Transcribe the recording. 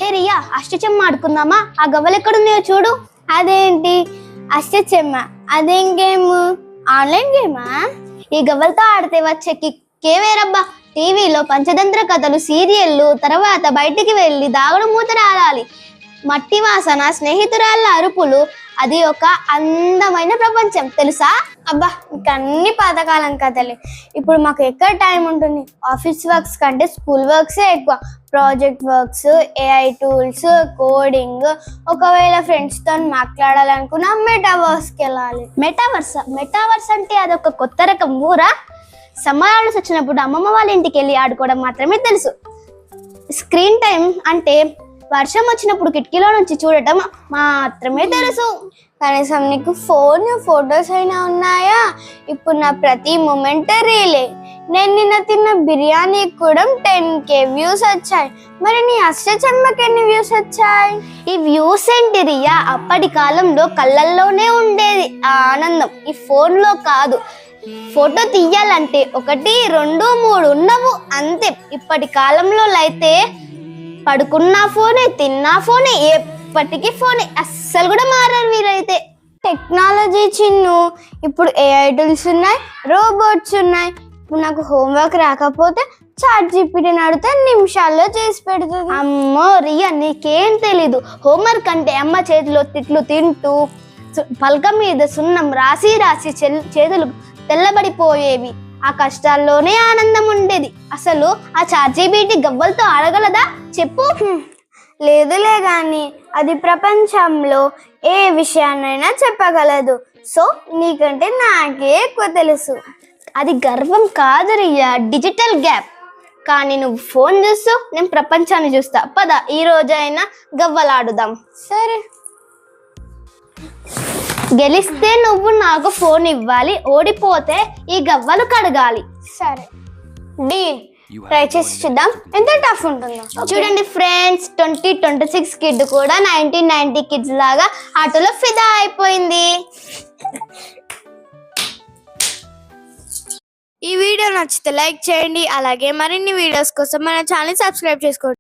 హే రియా, అష్టచెమ్మ ఆడుకుందామా? ఆ గవ్వలు ఎక్కడున్నాయో చూడు. అదేంటి అష్టచెమ్మ? అదేం గేమ్? ఆన్లైన్ గేమా? ఈ గవ్వలతో ఆడితే వచ్చే కిక్కే వేరబ్బా. టీవీలో పంచతంత్ర కథలు, సీరియళ్ళు, తర్వాత బయటికి వెళ్ళి దాగుడు మూతలు ఆడాలి. మట్టి వాసన, స్నేహితురాళ్ళ అరుపులు, అది ఒక అందమైన ప్రపంచం తెలుసా? అబ్బా, ఇంకన్ని పాతకాలం కథలే. ఇప్పుడు మాకు ఎక్కడ టైం ఉంటుంది? ఆఫీస్ వర్క్స్ కంటే స్కూల్ వర్క్సే ఎక్కువ. Project works, AI tools, coding. ఒకవేళ ఫ్రెండ్స్తో మాట్లాడాలనుకున్నా మెటావర్స్కి వెళ్ళాలి. మెటావర్స్ అంటే అదొక కొత్త రకం ఊరా? సమ్మర్ హాలిడేస్ వచ్చినప్పుడు అమ్మమ్మ వాళ్ళ ఇంటికి వెళ్ళి ఆడుకోవడం మాత్రమే తెలుసు. స్క్రీన్ టైం అంటే వర్షం వచ్చినప్పుడు కిటికీలో నుంచి చూడటం మాత్రమే తెలుసు. కనీసం నీకు ఫోన్, ఫొటోస్ అయినా ఉన్నాయా? ఇప్పుడు నా ప్రతి మూమెంట్ రీలే. నేను నిన్న తిన్న బిర్యానీకి కూడా 10K వ్యూస్ వచ్చాయి. మరి నీ అష్టచెమ్మకి ఎన్ని వ్యూస్ వచ్చాయి? ఈ వ్యూస్ ఏంటి రియా? అప్పటి కాలంలో కళ్ళల్లోనే ఉండేది ఆ ఆనందం, ఈ ఫోన్లో కాదు. ఫోటో తీయాలంటే 1, 2, 3 ఉన్నవు అంతే. ఇప్పటి కాలంలో అయితే పడుకున్నా ఫోనే, తిన్నా ఫోనే, ఎప్పటికీ ఫోనే. అస్సలు కూడా మారారు వీరైతే. టెక్నాలజీ చిన్ను. ఇప్పుడు ఏఐ టూల్స్ ఉన్నాయి, రోబోట్స్ ఉన్నాయి. ఇప్పుడు నాకు హోంవర్క్ రాకపోతే ChatGPTని అడిగితే నిమిషాల్లో చేసి పెడుతుంది. అమ్మో రియా, నీకేం తెలీదు. హోంవర్క్ అంటే అమ్మ చేతిలో తిట్లు తింటూ పలక మీద సున్నం రాసి రాసి చేతులు తెల్లబడిపోయేవి. ఆ కష్టాల్లోనే ఆనందం ఉండేది. అసలు ఆ ChatGPT గవ్వలతో ఆడగలదా చెప్పు? లేదులే గాని అది ప్రపంచంలో ఏ విషయాన్నైనా చెప్పగలదు. సో నీకంటే నాకే ఎక్కువ తెలుసు. అది గర్వం కాదు రియా, డిజిటల్ గ్యాప్. కానీ నువ్వు ఫోన్ చూస్తూ, నేను ప్రపంచాన్ని చూస్తా. పద ఈ రోజైనా గవ్వలాడుదాం. సరే. గెలిస్తే నువ్వు నాకు ఫోన్ ఇవ్వాలి, ఓడిపోతే ఈ గవ్వలు కడగాలి. సరే డీల్. ట్రై చేసి చూద్దాం ఎంత టఫ్ ఉంటుందో. చూడండి ఫ్రెండ్స్, 2026 కిడ్ కూడా 1990 కిడ్స్ లాగా ఆటోలో ఫిదా అయిపోయింది. ఈ వీడియో నచ్చితే లైక్ చేయండి. అలాగే మరిన్ని వీడియోస్ కోసం మన ఛానల్ సబ్స్క్రైబ్ చేసుకోండి.